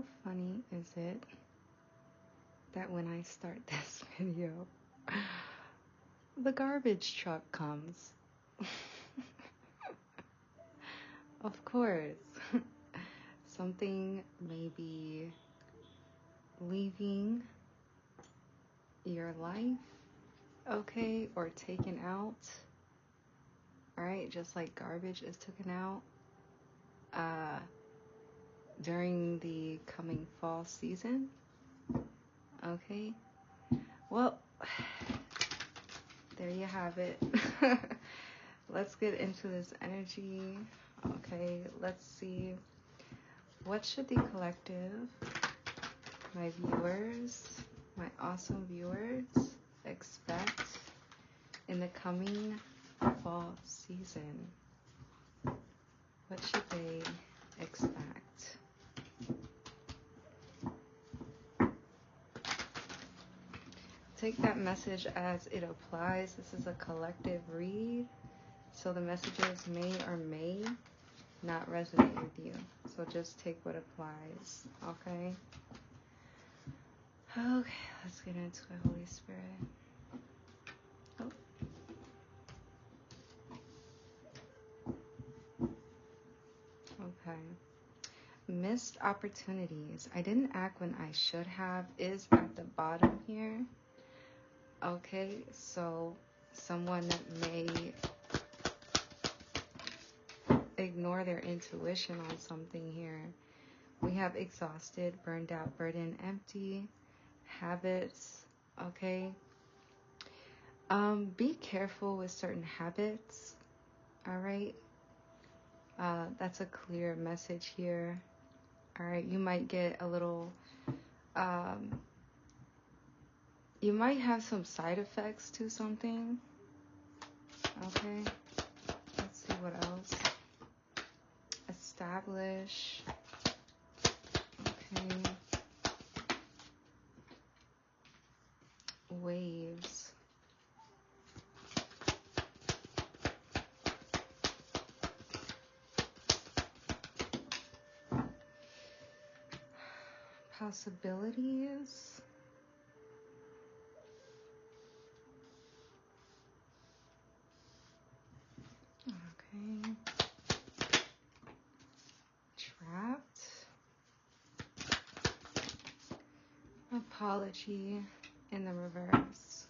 How funny is it that when I start this video, the garbage truck comes? Of course. Something may be leaving your life, okay, or taken out. Alright, just like garbage is taken out during the coming fall season. Okay, well, there you have it. Let's get into this energy. Okay, let's see. What should the collective, my viewers, my awesome viewers, expect in the coming fall season? What should they expect? Take that message as it applies. This is a collective read, so the messages may or may not resonate with you. So just take what applies, okay? Okay, let's get into it, Holy Spirit. Oh. Okay. Missed opportunities. I didn't act when I should have is at the bottom here. Okay, so someone may ignore their intuition on something here. We have exhausted, burned out, burdened, empty, habits, okay? Be careful with certain habits, all right? That's a clear message here, all right? You might get a little, you might have some side effects to something, okay? Let's see what else. Establish, okay. Waves. Possibilities. Okay. Trapped. Apology in the reverse.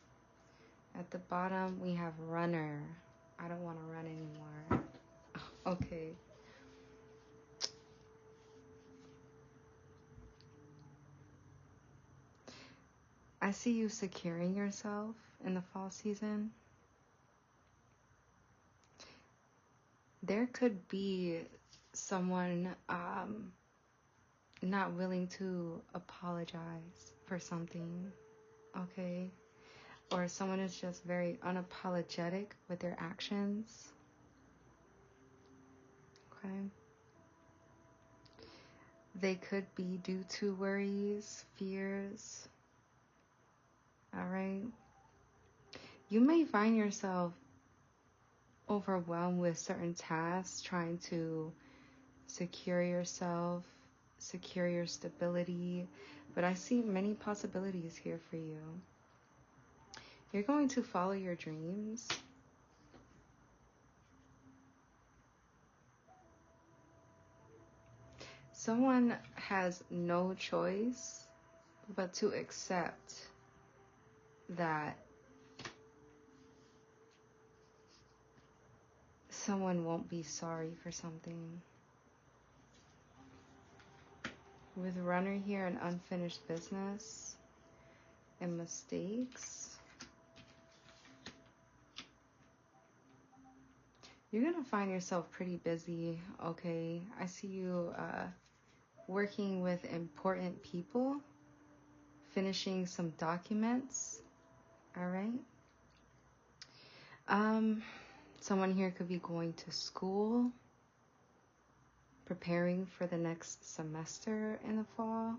At the bottom, we have runner. I don't want to run anymore. Okay. I see you securing yourself in the fall season. There could be someone not willing to apologize for something, okay? Or someone is just very unapologetic with their actions, okay? They could be due to worries, fears, all right? You may find yourself overwhelmed with certain tasks, trying to secure yourself, secure your stability, but I see many possibilities here for you. You're going to follow your dreams. Someone has no choice but to accept that someone won't be sorry for something. With runner here, an unfinished business and mistakes. You're going to find yourself pretty busy, okay? I see you working with important people, finishing some documents, all right? Someone here could be going to school, preparing for the next semester in the fall.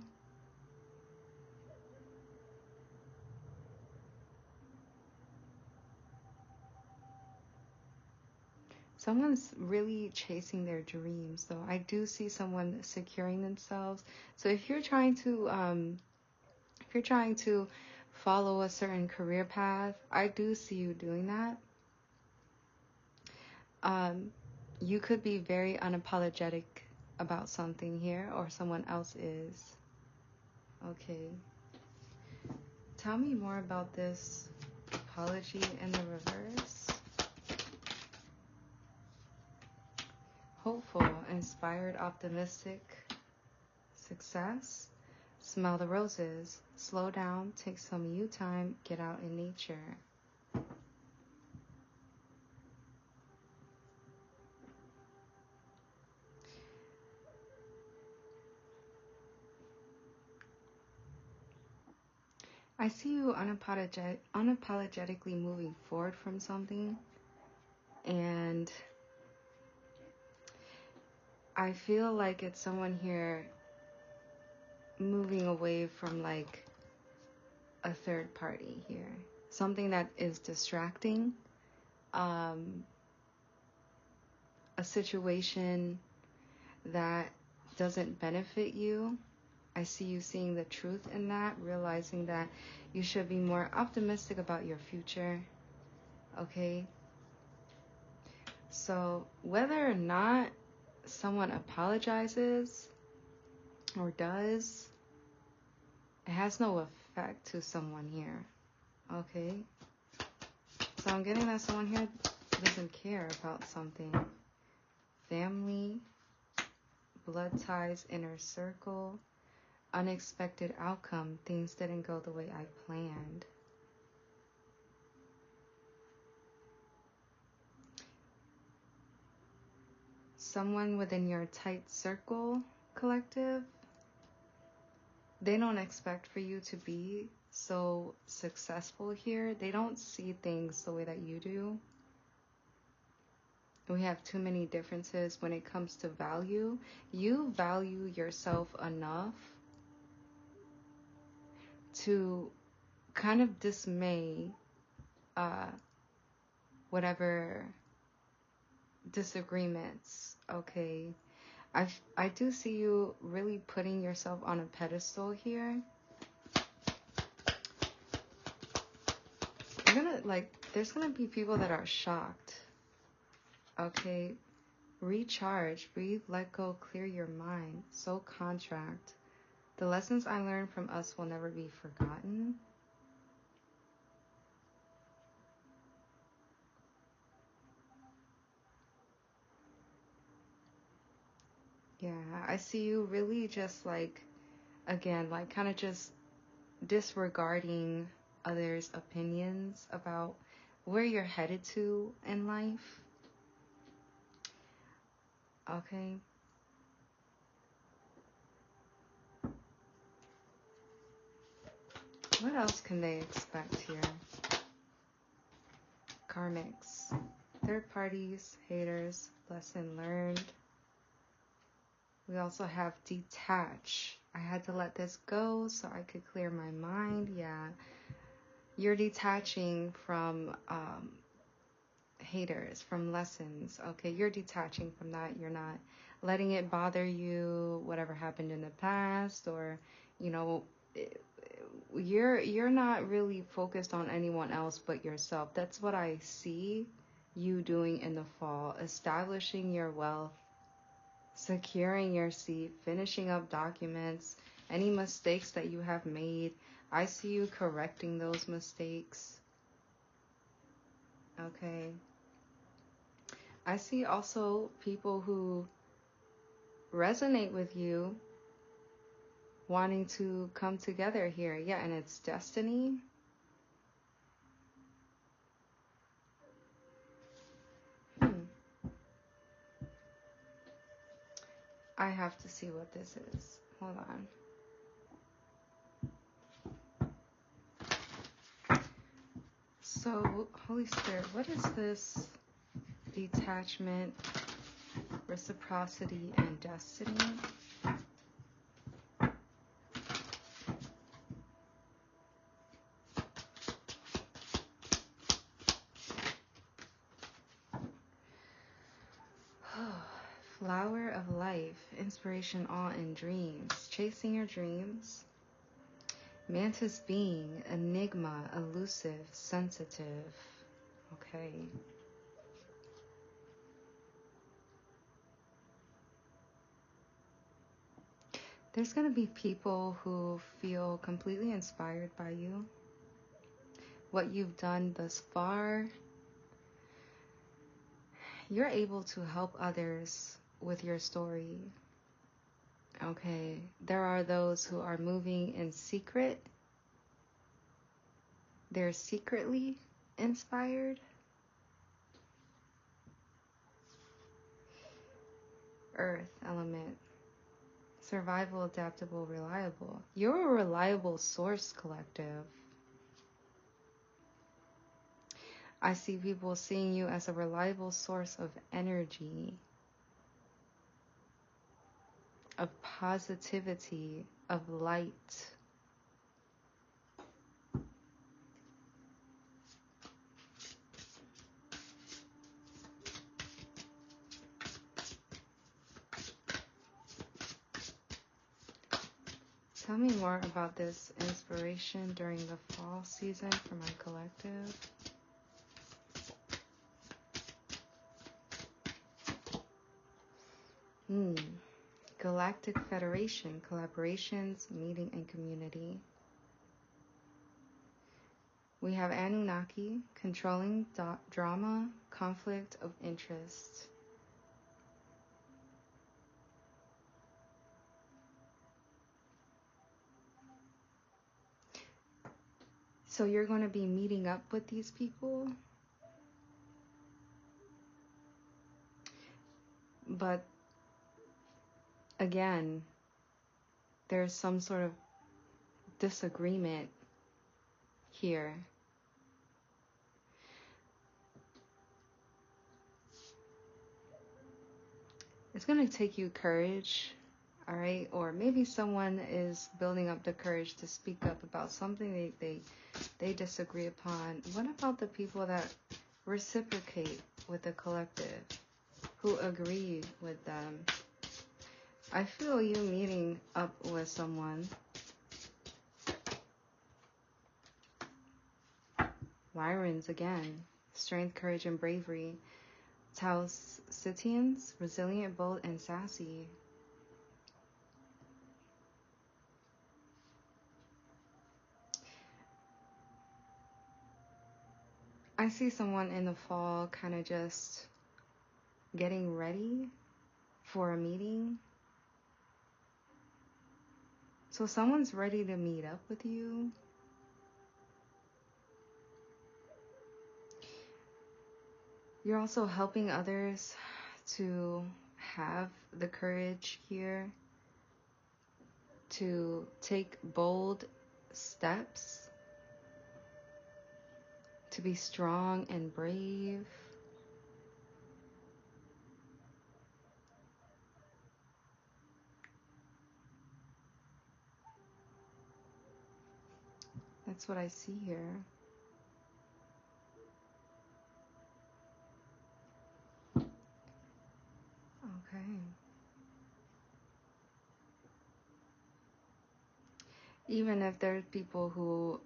someone's really chasing their dreams. So I do see someone securing themselves. So if you're trying to follow a certain career path, I do see you doing that. You could be very unapologetic about something here, or someone else is. Okay. Tell me more about this apology in the reverse. Hopeful, inspired, optimistic, success. Smell the roses. Slow down, take some you time, get out in nature. I see you unapologetically moving forward from something, and I feel like it's someone here moving away from like a third party here, something that is distracting, a situation that doesn't benefit you. I see you seeing the truth in that, realizing that you should be more optimistic about your future. Okay? So whether or not someone apologizes or does, it has no effect to someone here. Okay? So I'm getting that someone here doesn't care about something. Family, blood ties, inner circle, unexpected outcome, things didn't go the way I planned. Someone within your tight circle collective, they don't expect for you to be so successful here. They don't see things the way that you do. We have too many differences when it comes to value. You value yourself enough to kind of dismay whatever disagreements. Okay, I do see you really putting yourself on a pedestal here. There's gonna be people that are shocked. Okay, recharge, breathe, let go, clear your mind. Soul contract. The lessons I learned from us will never be forgotten. Yeah, I see you really just again, kind of just disregarding others' opinions about where you're headed to in life. Okay. What else can they expect here? Karmics. Third parties, haters, lesson learned. We also have detach. I had to let this go so I could clear my mind. Yeah. You're detaching from haters, from lessons. Okay, you're detaching from that. You're not letting it bother you, whatever happened in the past, or you're not really focused on anyone else but yourself. That's what I see you doing in the fall. Establishing your wealth, securing your seat, finishing up documents, any mistakes that you have made. I see you correcting those mistakes. Okay. I see also people who resonate with you wanting to come together here. Yeah, and it's destiny. I have to see what this is. Hold on. So, Holy Spirit, what is this? Detachment, reciprocity, and destiny. Flower of life, inspiration, awe, and dreams. Chasing your dreams. Mantis being, enigma, elusive, sensitive. Okay. There's going to be people who feel completely inspired by you. What you've done thus far. You're able to help others with your story. Okay. There are those who are moving in secret. They're secretly inspired. Earth element. Survival, adaptable, reliable. You're a reliable source, collective. I see people seeing you as a reliable source of energy, of positivity, of light. Tell me more about this inspiration during the fall season for my collective. Galactic Federation, collaborations, meeting, and community. We have Anunnaki, controlling drama, conflict of interest. So you're going to be meeting up with these people, but again, there's some sort of disagreement here. It's going to take you courage, all right? Or maybe someone is building up the courage to speak up about something they disagree upon. What about the people that reciprocate with the collective, who agree with them? I feel you meeting up with someone. Lyrans again. Strength, courage, and bravery. Taositians, resilient, bold, and sassy. I see someone in the fall kind of just getting ready for a meeting. So someone's ready to meet up with you. You're also helping others to have the courage here to take bold steps, to be strong and brave. That's what I see here. Okay. Even if there's people who,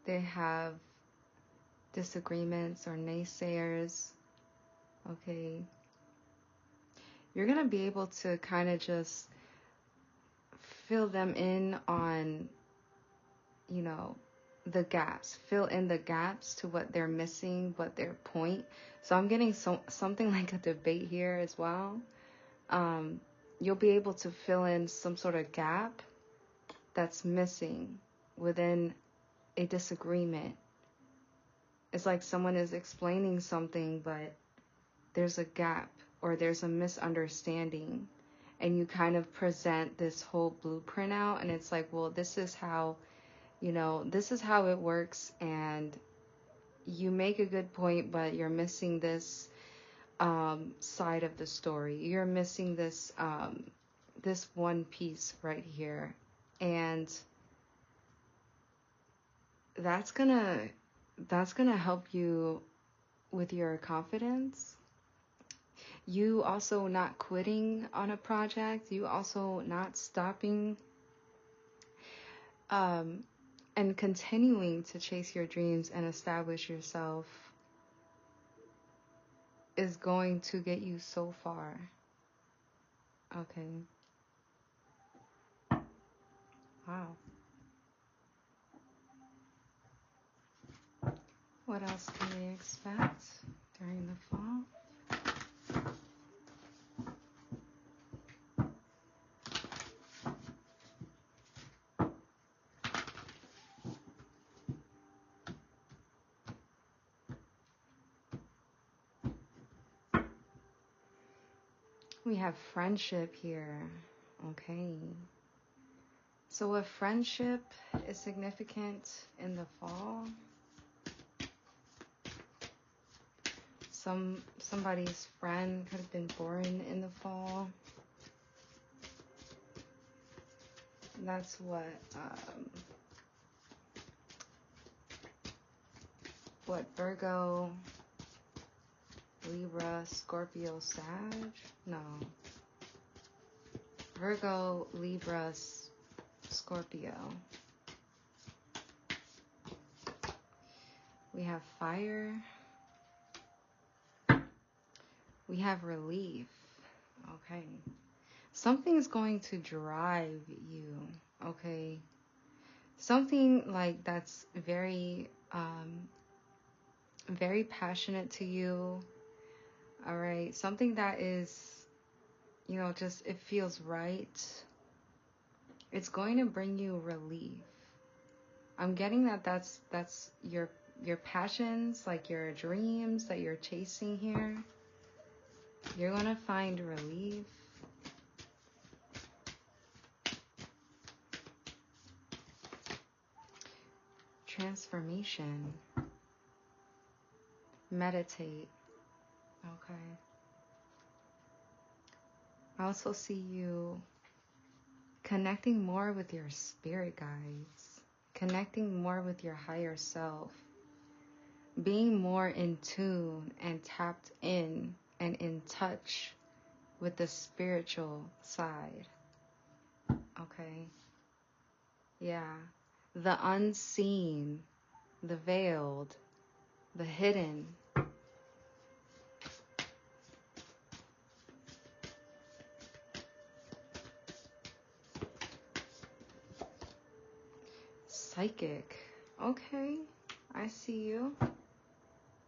they have disagreements or naysayers, okay, you're going to be able to kind of just fill them in on, the gaps, fill in the gaps to what they're missing, what their point. So I'm getting something like a debate here as well. You'll be able to fill in some sort of gap that's missing within a disagreement. It's like someone is explaining something, but there's a gap or there's a misunderstanding, and you kind of present this whole blueprint out, and it's like, well, this is how it works, and you make a good point, but you're missing this side of the story. You're missing this this one piece right here, and that's gonna help you with your confidence. You also not quitting on a project. You also not stopping and continuing to chase your dreams and establish yourself is going to get you so far. Okay. Wow. What else can they expect during the fall? We have friendship here. Okay. So if friendship is significant in the fall, somebody's friend could have been born in the fall. That's what Virgo, Libra, Scorpio, Sag? No. Virgo, Libra, Scorpio. We have fire. We have relief. Okay. Something's going to drive you. Okay. Something like that's very, very passionate to you. All right. Something that is, just it feels right. It's going to bring you relief. I'm getting that's your passions, like your dreams that you're chasing here. You're going to find relief. Transformation. Meditate. Okay. I also see you connecting more with your spirit guides, connecting more with your higher self, being more in tune and tapped in and in touch with the spiritual side. Okay. Yeah. The unseen, the veiled, the hidden. Psychic. Okay. I see you.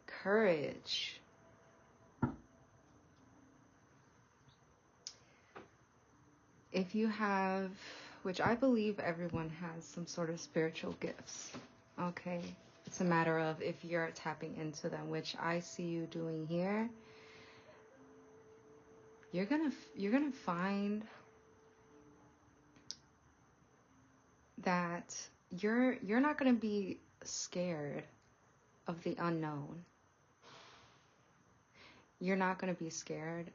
Courage. If you have, which I believe everyone has some sort of spiritual gifts, okay? It's a matter of if you're tapping into them, which I see you doing here. You're gonna find that you're not gonna be scared of the unknown. You're not gonna be scared.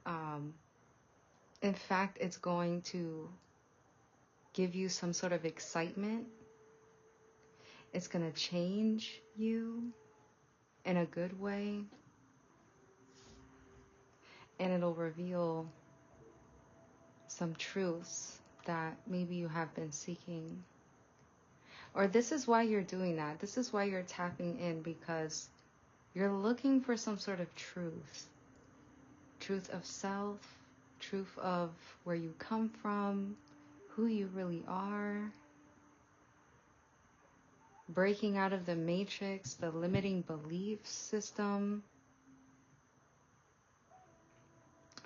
In fact, it's going to give you some sort of excitement. It's going to change you in a good way. And it'll reveal some truths that maybe you have been seeking. Or this is why you're doing that. This is why you're tapping in, because you're looking for some sort of truth. Truth of self, truth of where you come from, who you really are. Breaking out of the matrix, the limiting belief system.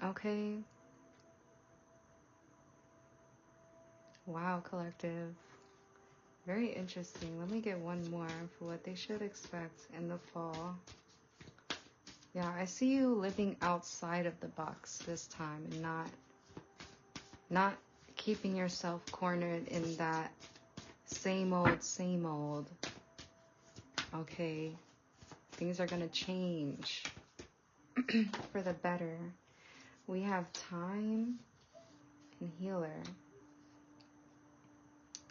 Okay. Wow, collective. Very interesting. Let me get one more for what they should expect in the fall. Yeah, I see you living outside of the box this time and not keeping yourself cornered in that same old. Okay. Things are going to change for the better. We have time and healer.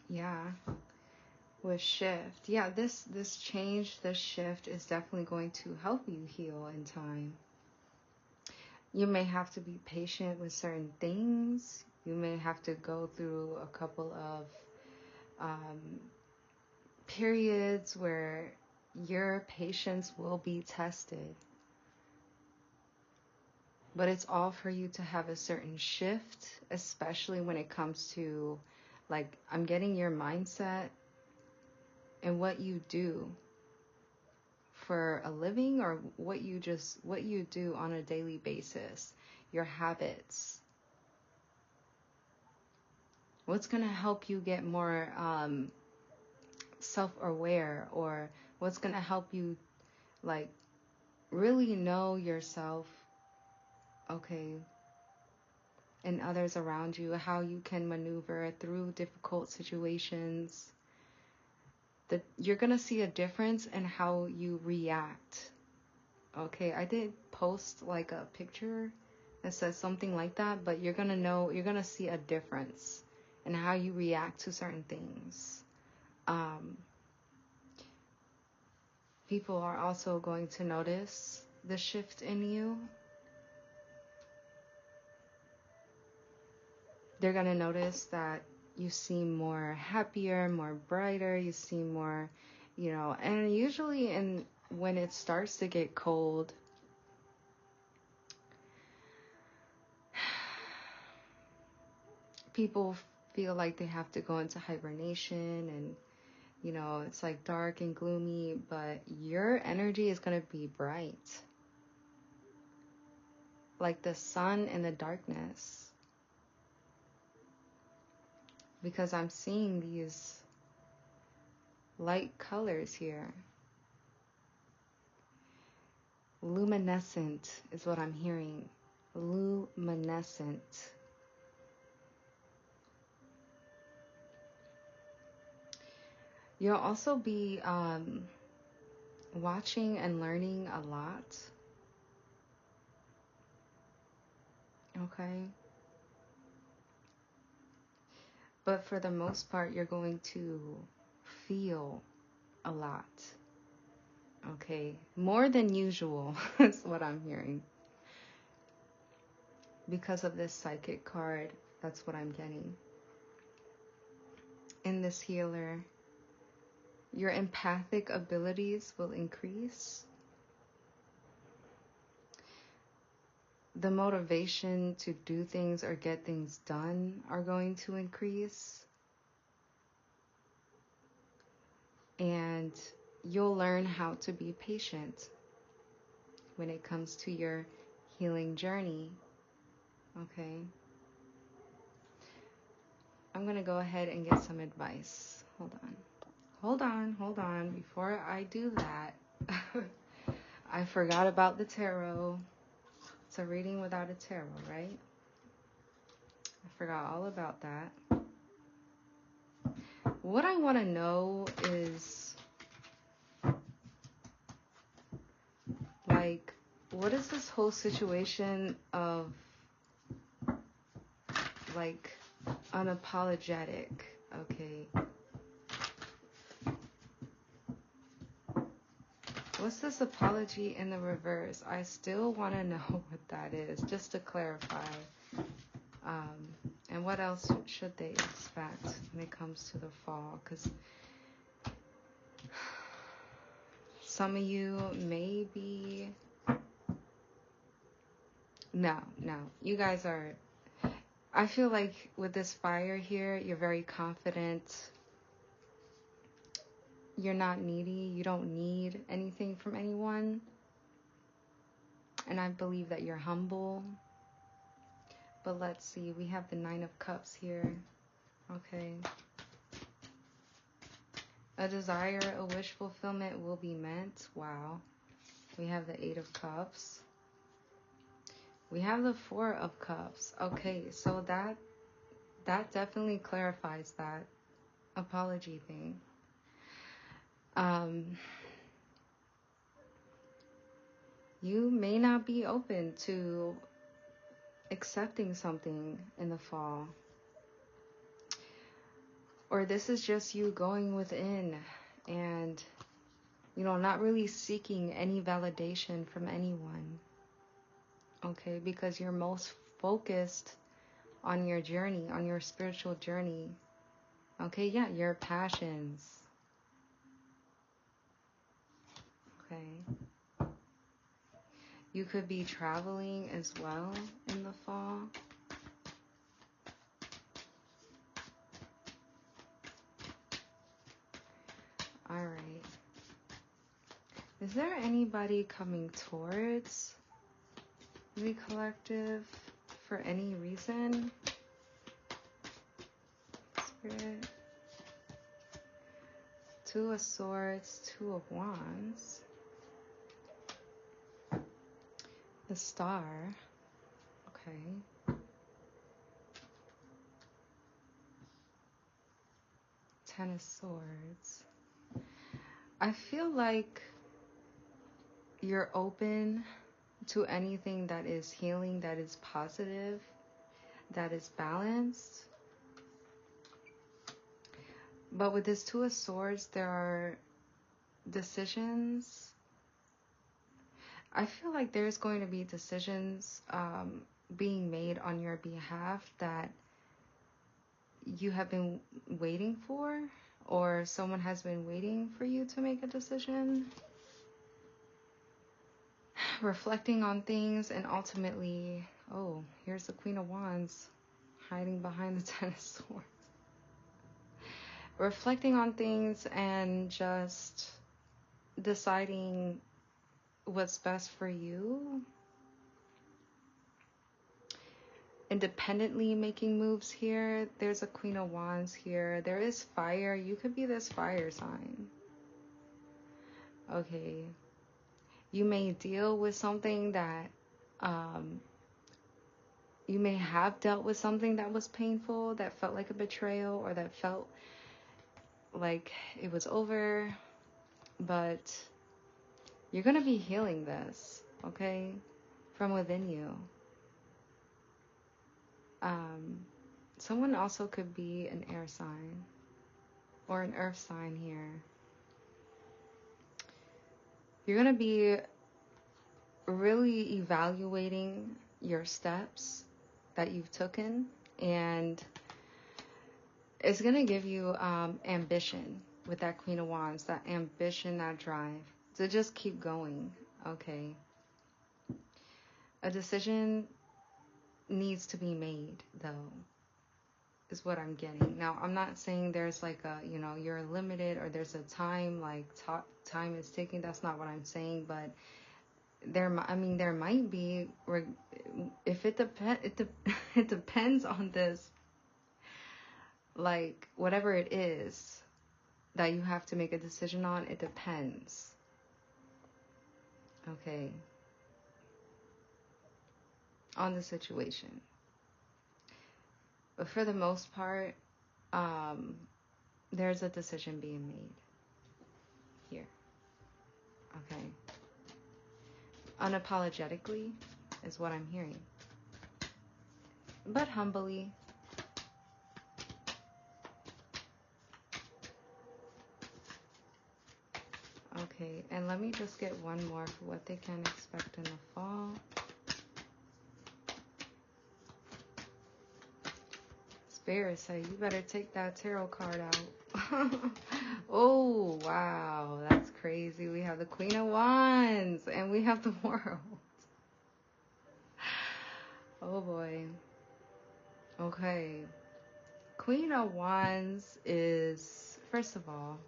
Yeah. With shift. Yeah, this change, this shift is definitely going to help you heal in time. You may have to be patient with certain things. You may have to go through a couple of periods where your patience will be tested. But it's all for you to have a certain shift, especially when it comes to, like, I'm getting your mindset and what you do for a living, or what you do on a daily basis, your habits. What's going to help you get more self-aware, or what's going to help you, like, really know yourself, okay, and others around you, how you can maneuver through difficult situations. You're going to see a difference in how you react. Okay, I did post like a picture that says something like that, but you're going to see a difference in how you react to certain things. People are also going to notice the shift in you. They're going to notice that you seem more happier, more brighter, you seem more, and usually when it starts to get cold, people feel like they have to go into hibernation, and it's like dark and gloomy, but your energy is going to be bright, like the sun in the darkness. Because I'm seeing these light colors here. Luminescent is what I'm hearing. Luminescent. You'll also be watching and learning a lot. Okay? But for the most part, you're going to feel a lot. Okay? More than usual is what I'm hearing. Because of this psychic card, that's what I'm getting. In this healer, your empathic abilities will increase. The motivation to do things or get things done are going to increase. And you'll learn how to be patient when it comes to your healing journey. Okay? I'm going to go ahead and get some advice. Hold on. Before I do that, I forgot about the tarot. It's a reading without a tarot, right? I forgot all about that. What I want to know is, like, what is this whole situation of, like, unapologetic, okay? What's this apology in the reverse? I still want to know what that is, just to clarify. And what else should they expect when it comes to the fall? Because some of you may be... No. You guys are... I feel like with this fire here, you're very confident. You're not needy. You don't need anything from anyone. And I believe that you're humble. But let's see. We have the 9 of Cups here. Okay. A desire, a wish fulfillment will be met. Wow. We have the 8 of Cups. We have the 4 of Cups. Okay, so that definitely clarifies that apology thing. You may not be open to accepting something in the fall. Or this is just you going within and, not really seeking any validation from anyone. Okay, because you're most focused on your journey, on your spiritual journey. Okay, yeah, your passions. Okay. You could be traveling as well in the fall. All right. Is there anybody coming towards the collective for any reason? Spirit. Two of Swords, Two of Wands. The Star. Okay. Ten of Swords. I feel like you're open to anything that is healing, that is positive, that is balanced. But with this Two of Swords, there are decisions. I feel like there's going to be decisions being made on your behalf that you have been waiting for, or someone has been waiting for you to make a decision. Reflecting on things, and ultimately, oh, here's the Queen of Wands hiding behind the Ten of Swords. Reflecting on things and just deciding what's best for you. Independently making moves here. There's a Queen of Wands here. There is fire. You could be this fire sign. Okay. You may deal with something that you may have dealt with something that was painful, that felt like a betrayal, or that felt like it was over, but you're going to be healing this, okay, from within you. Someone also could be an air sign or an earth sign here. You're going to be really evaluating your steps that you've taken, and it's going to give you ambition with that Queen of Wands, that ambition, that drive to just keep going, okay? A decision needs to be made, though, is what I'm getting. Now, I'm not saying there's like a, you know, you're limited or there's a time, like time is ticking. That's not what I'm saying, but there might be, if it depends on this, like whatever it is that you have to make a decision on, it depends. Okay. On the situation. But for the most part, there's a decision being made here. Okay. Unapologetically is what I'm hearing. But humbly. Okay, and let me just get one more for what they can expect in the fall. Spirit say, you better take that tarot card out. Oh, wow, that's crazy. We have the Queen of Wands, and we have the World. Oh, boy. Okay. Queen of Wands is, first of all,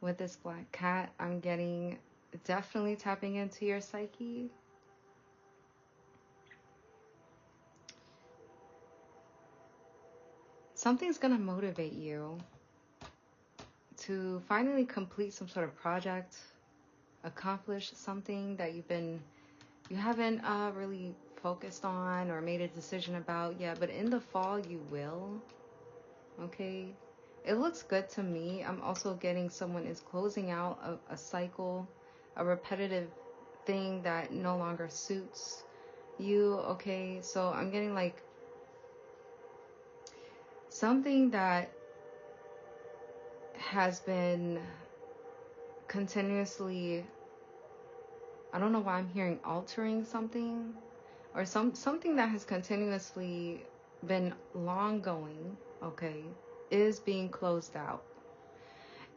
with this black cat, I'm getting definitely tapping into your psyche. Something's going to motivate you to finally complete some sort of project, accomplish something that you haven't really focused on or made a decision about yet, but in the fall you will. Okay, it looks good to me. I'm also getting someone is closing out a cycle, a repetitive thing that no longer suits you. Okay, so I'm getting like something that has been continuously I don't know why I'm hearing altering something, or something that has continuously been long going, okay, is being closed out.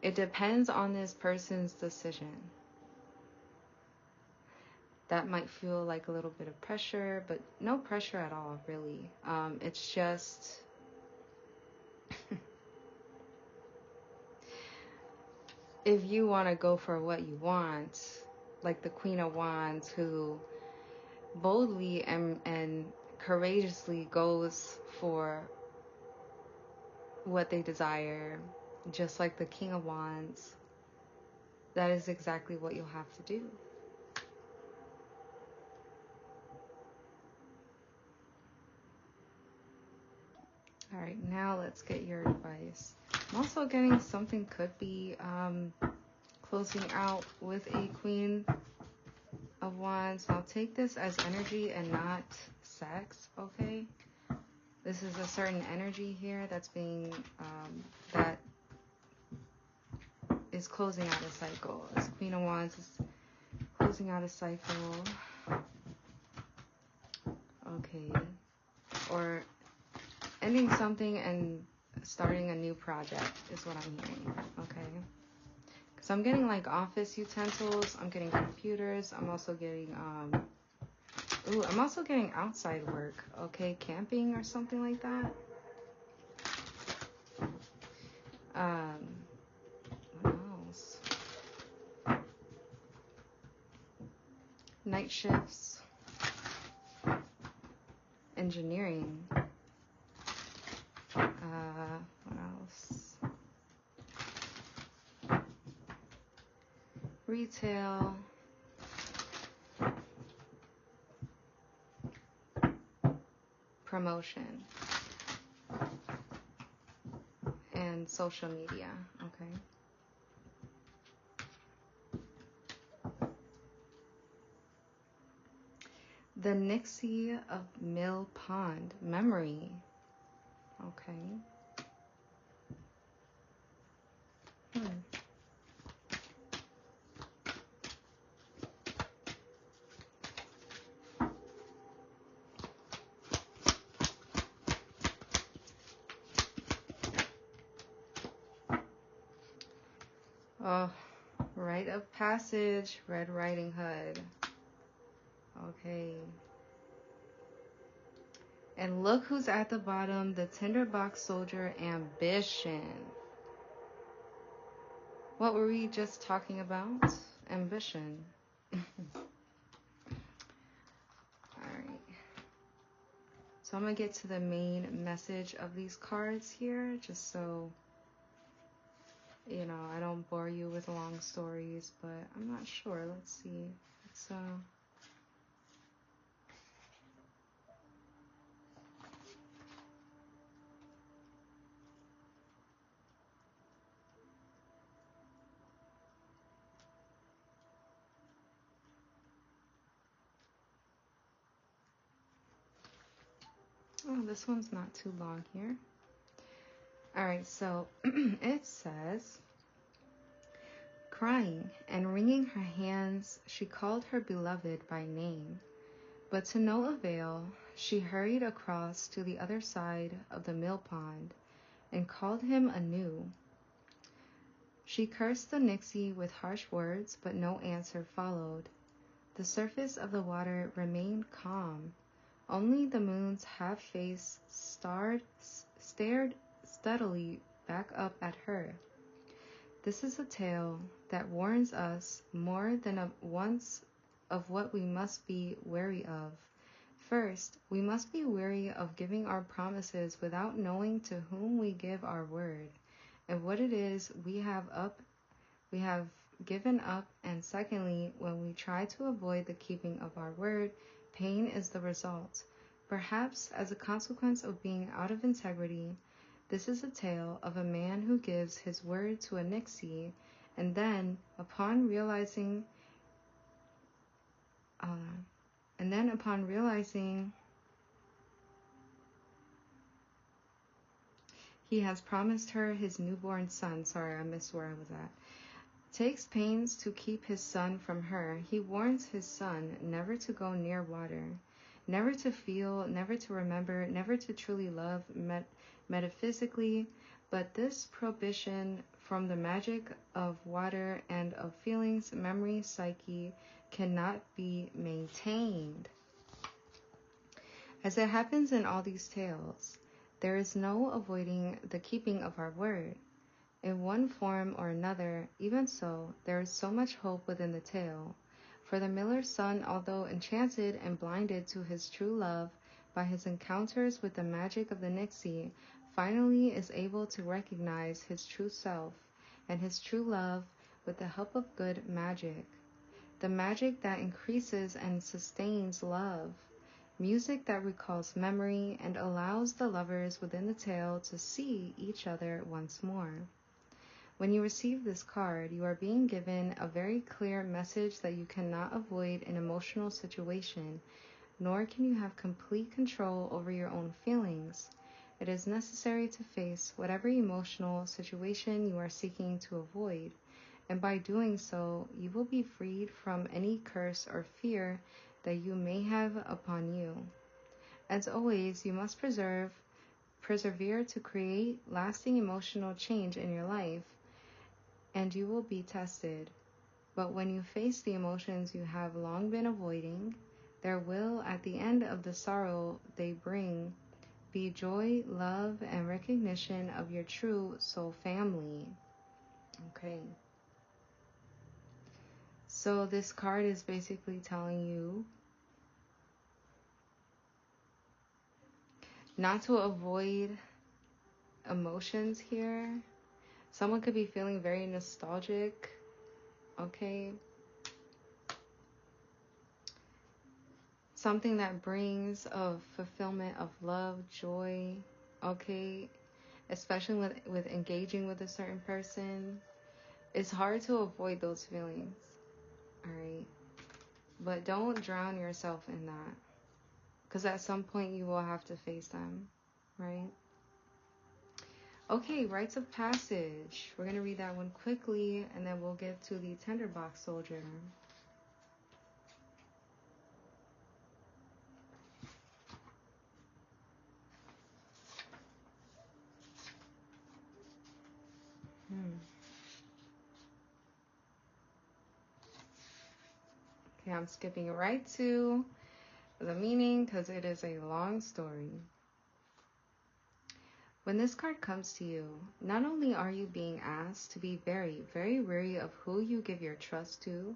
It depends on this person's decision. That might feel like a little bit of pressure, but no pressure at all, really. It's just if you want to go for what you want, like the Queen of Wands, who boldly and courageously goes for what they desire, just like the King of Wands, that is exactly what you'll have to do. All right, now let's get your advice. I'm also getting something could be closing out with a Queen of Wands. I'll take this as energy and not sex, okay? This is a certain energy here that's being, that is closing out a cycle. This Queen of Wands is closing out a cycle. Okay. Or ending something and starting a new project is what I'm hearing, okay? Because I'm getting like office utensils, I'm getting computers, I'm also getting, I'm also getting outside work, okay? Camping or something like that. What else? Night shifts. Engineering. What else? Retail. Promotion. And social media, okay? The Nixie of Mill Pond, memory, okay? Oh, rite of passage, Red Riding Hood. Okay. And look who's at the bottom, the Tinderbox Soldier, Ambition. What were we just talking about? Ambition. Alright. So I'm going to get to the main message of these cards here, just so, you know, I don't bore you with long stories, but I'm not sure. Let's see. It's, oh, this one's not too long here. Alright, so it says, crying and wringing her hands, she called her beloved by name. But to no avail, she hurried across to the other side of the mill pond and called him anew. She cursed the Nixie with harsh words, but no answer followed. The surface of the water remained calm. Only the moon's half-face stared steadily back up at her. This is a tale that warns us more than once of what we must be wary of. First, we must be wary of giving our promises without knowing to whom we give our word and what it is we have given up. And secondly, when we try to avoid the keeping of our word, pain is the result. Perhaps as a consequence of being out of integrity. This is a tale of a man who gives his word to a Nixie, and then upon realizing he has promised her his newborn son. Sorry, I missed where I was at. takes pains to keep his son from her. He warns his son never to go near water, never to feel, never to remember, never to truly love metaphysically. But this prohibition from the magic of water and of feelings, memory, psyche, cannot be maintained. As it happens in all these tales, there is no avoiding the keeping of our word. In one form or another, even so, there is so much hope within the tale. For the miller's son, although enchanted and blinded to his true love by his encounters with the magic of the Nixie, finally is able to recognize his true self and his true love with the help of good magic. The magic that increases and sustains love. Music that recalls memory and allows the lovers within the tale to see each other once more. When you receive this card, you are being given a very clear message that you cannot avoid an emotional situation, nor can you have complete control over your own feelings. It is necessary to face whatever emotional situation you are seeking to avoid, and by doing so, you will be freed from any curse or fear that you may have upon you. As always, you must persevere to create lasting emotional change in your life, and you will be tested. But when you face the emotions you have long been avoiding, there will, at the end of the sorrow they bring, be joy, love, and recognition of your true soul family. Okay. So this card is basically telling you not to avoid emotions here. Someone could be feeling very nostalgic, okay? Something that brings a fulfillment of love, joy, okay? Especially with engaging with a certain person. It's hard to avoid those feelings, all right? But don't drown yourself in that, because at some point you will have to face them, right? Okay, rites of passage. We're going to read that one quickly, and then we'll get to the tinderbox soldier. Okay, I'm skipping right to the meaning because it is a long story. When this card comes to you, not only are you being asked to be very, very wary of who you give your trust to,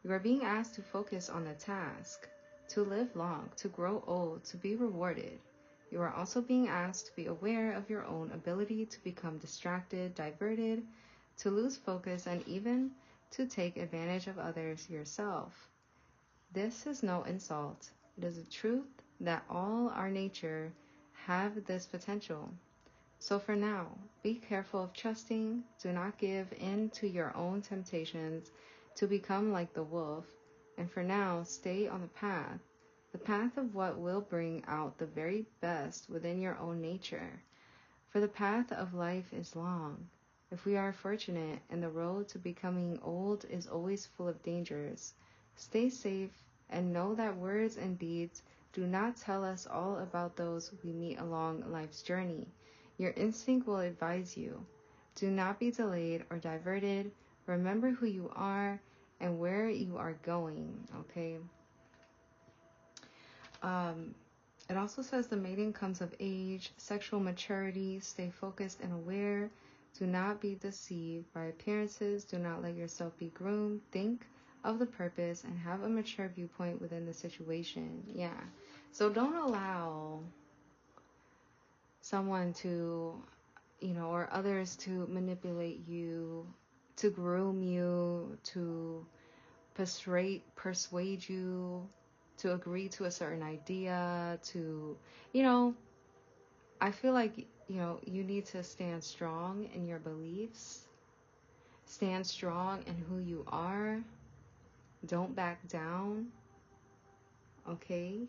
you are being asked to focus on the task, to live long, to grow old, to be rewarded. You are also being asked to be aware of your own ability to become distracted, diverted, to lose focus, and even to take advantage of others yourself. This is no insult. It is a truth that all our nature have this potential. So for now, be careful of trusting. Do not give in to your own temptations to become like the wolf. And for now, stay on the path of what will bring out the very best within your own nature. For the path of life is long, if we are fortunate, and the road to becoming old is always full of dangers. Stay safe and know that words and deeds do not tell us all about those we meet along life's journey. Your instinct will advise you. Do not be delayed or diverted. Remember who you are and where you are going, okay? It also says the mating comes of age, sexual maturity. Stay focused and aware. Do not be deceived by appearances. Do not let yourself be groomed. Think of the purpose and have a mature viewpoint within the situation. Yeah. So don't allow someone to, or others to manipulate you, to groom you, to persuade you to agree to a certain idea, to, I feel like, you need to stand strong in your beliefs, stand strong in who you are, don't back down, okay?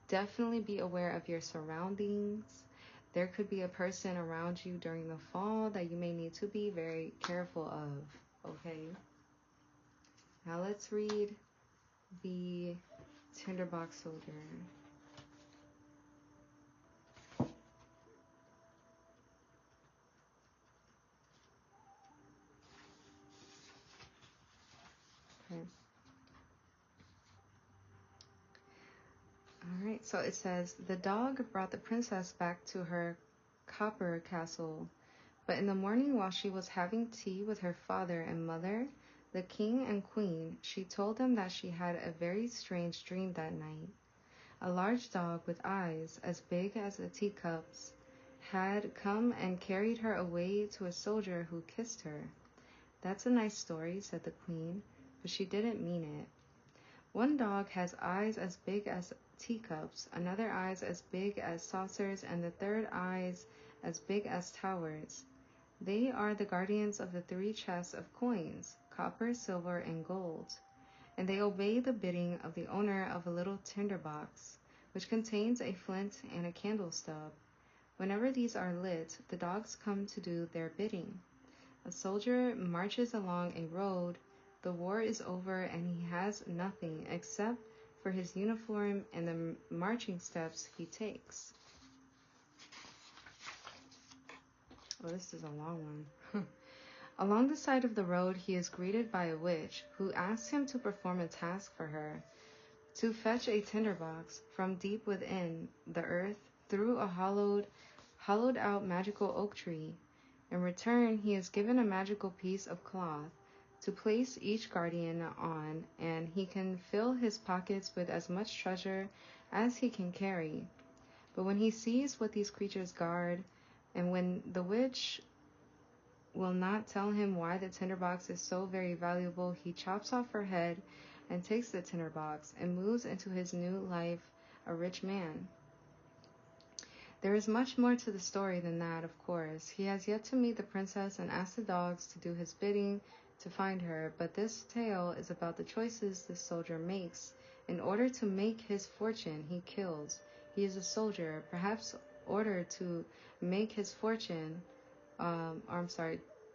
Definitely be aware of your surroundings. There could be a person around you during the fall that you may need to be very careful of, okay? Now let's read the Tinderbox Soldier. Okay. Alright, so it says, the dog brought the princess back to her copper castle. But in the morning, while she was having tea with her father and mother, the king and queen, she told them that she had a very strange dream that night. A large dog with eyes as big as the teacups had come and carried her away to a soldier who kissed her. That's a nice story, said the queen, but she didn't mean it. One dog has eyes as big as teacups, another eyes as big as saucers, and the third eyes as big as towers. They are the guardians of the 3 chests of coins, copper, silver, and gold, and they obey the bidding of the owner of a little tinderbox, which contains a flint and a candle stub. Whenever these are lit, the dogs come to do their bidding. A soldier marches along a road. The war is over and he has nothing except for his uniform and the marching steps he takes. Oh, this is a long one. Along the side of the road, he is greeted by a witch who asks him to perform a task for her, to fetch a tinderbox from deep within the earth through a hollowed out magical oak tree. In return, he is given a magical piece of cloth to place each guardian on, and he can fill his pockets with as much treasure as he can carry. But when he sees what these creatures guard, and when the witch will not tell him why the tinderbox is so very valuable, he chops off her head and takes the tinderbox and moves into his new life a rich man. There is much more to the story than that, of course. He has yet to meet the princess and ask the dogs to do his bidding to find her, but this tale is about the choices this soldier makes. In order to make his fortune, he kills. He is a soldier, perhaps ordered to make his fortune,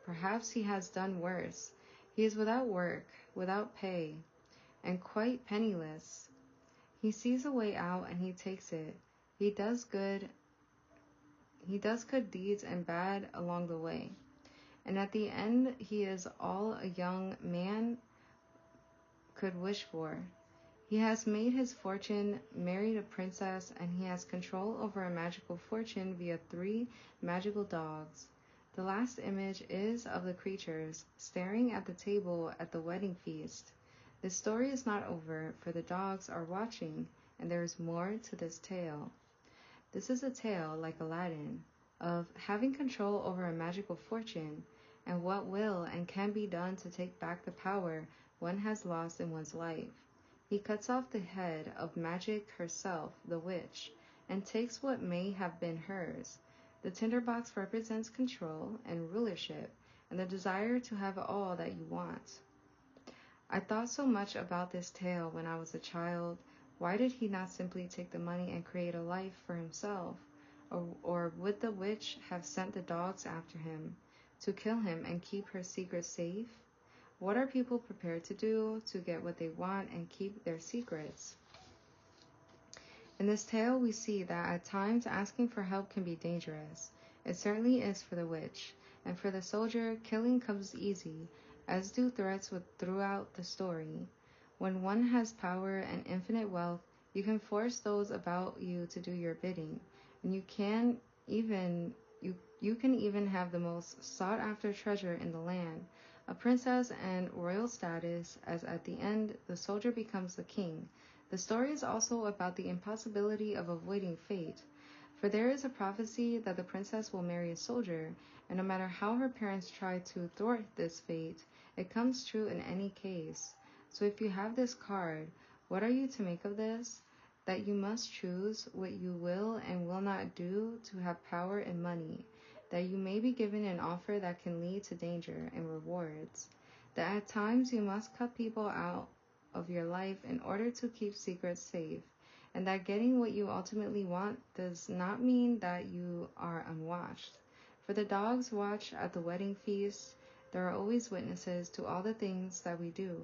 perhaps he has done worse. He is without work, without pay, and quite penniless. He sees a way out and he takes it. He does good deeds and bad along the way. And at the end, he is all a young man could wish for. He has made his fortune, married a princess, and he has control over a magical fortune via 3 magical dogs. The last image is of the creatures staring at the table at the wedding feast. This story is not over, for the dogs are watching, and there is more to this tale. This is a tale, like Aladdin, of having control over a magical fortune, and what will and can be done to take back the power one has lost in one's life. He cuts off the head of Magic herself, the witch, and takes what may have been hers. The tinderbox represents control and rulership, and the desire to have all that you want. I thought so much about this tale when I was a child. Why did he not simply take the money and create a life for himself? Or would the witch have sent the dogs after him to kill him and keep her secret safe? What are people prepared to do to get what they want and keep their secrets? In this tale, we see that at times asking for help can be dangerous. It certainly is for the witch. And for the soldier, killing comes easy, as do threats throughout the story. When one has power and infinite wealth, you can force those about you to do your bidding, and you can even have the most sought-after treasure in the land, a princess and royal status, as at the end the soldier becomes the king. The story is also about the impossibility of avoiding fate, for there is a prophecy that the princess will marry a soldier, and no matter how her parents try to thwart this fate, it comes true in any case. So if you have this card, what are you to make of this? That you must choose what you will and will not do to have power and money, that you may be given an offer that can lead to danger and rewards, that at times you must cut people out of your life in order to keep secrets safe, and that getting what you ultimately want does not mean that you are unwatched. For the dogs watch at the wedding feast. There are always witnesses to all the things that we do.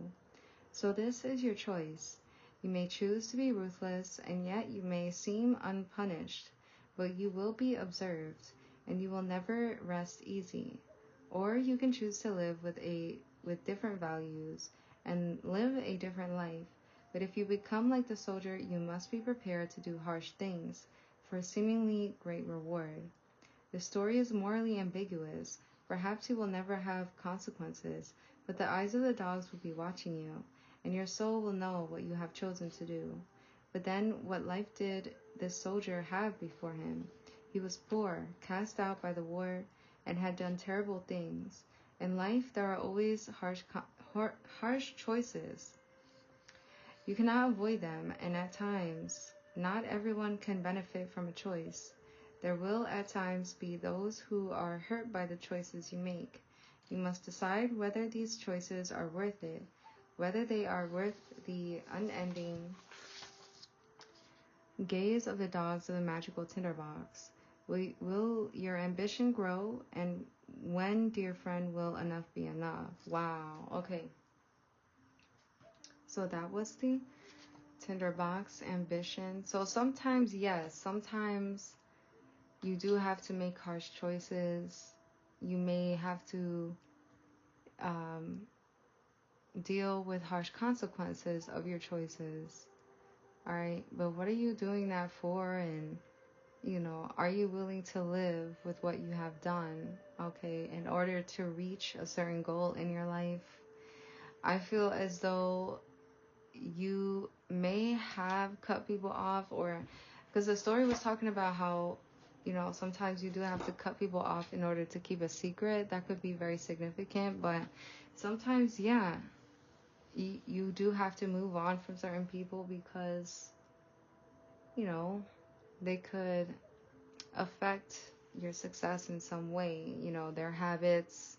So this is your choice. You may choose to be ruthless, and yet you may seem unpunished, but you will be observed, and you will never rest easy. Or you can choose to live with different values and live a different life. But if you become like the soldier, you must be prepared to do harsh things for a seemingly great reward. The story is morally ambiguous. Perhaps you will never have consequences, but the eyes of the dogs will be watching you, and your soul will know what you have chosen to do. But then, what life did this soldier have before him? He was poor, cast out by the war, and had done terrible things. In life, there are always harsh choices. You cannot avoid them, and at times, not everyone can benefit from a choice. There will at times be those who are hurt by the choices you make. You must decide whether these choices are worth it, whether they are worth the unending gaze of the dogs of the magical tinderbox. Will your ambition grow? And when, dear friend, will enough be enough? Wow. Okay. So that was the tinderbox ambition. So sometimes, yes, sometimes you do have to make harsh choices. You may have to deal with harsh consequences of your choices. All right, but what are you doing that for? And, are you willing to live with what you have done, okay, in order to reach a certain goal in your life? I feel as though you may have cut people off, or because the story was talking about how, sometimes you do have to cut people off in order to keep a secret. That could be very significant, but sometimes, yeah, you do have to move on from certain people because, they could affect your success in some way, their habits,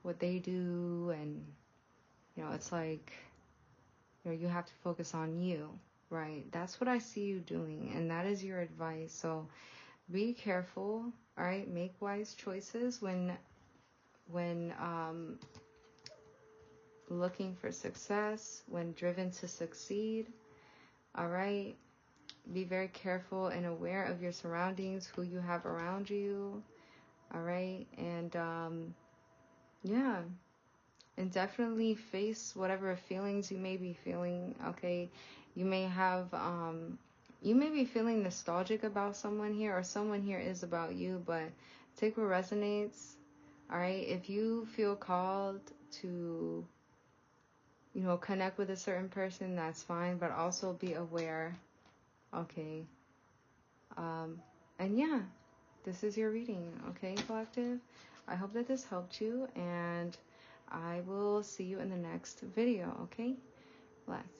what they do, and, it's like, you have to focus on you, right? That's what I see you doing, and that is your advice. So be careful, all right? Make wise choices when looking for success, when driven to succeed, all right? Be very careful and aware of your surroundings, who you have around you, all right? And yeah, and definitely face whatever feelings you may be feeling, okay? You may be feeling nostalgic about someone here, or someone here is about you, but take what resonates, all right? If you feel called to, connect with a certain person, that's fine, but also be aware, okay? And yeah, this is your reading, okay, collective? I hope that this helped you, and I will see you in the next video, okay? Bless.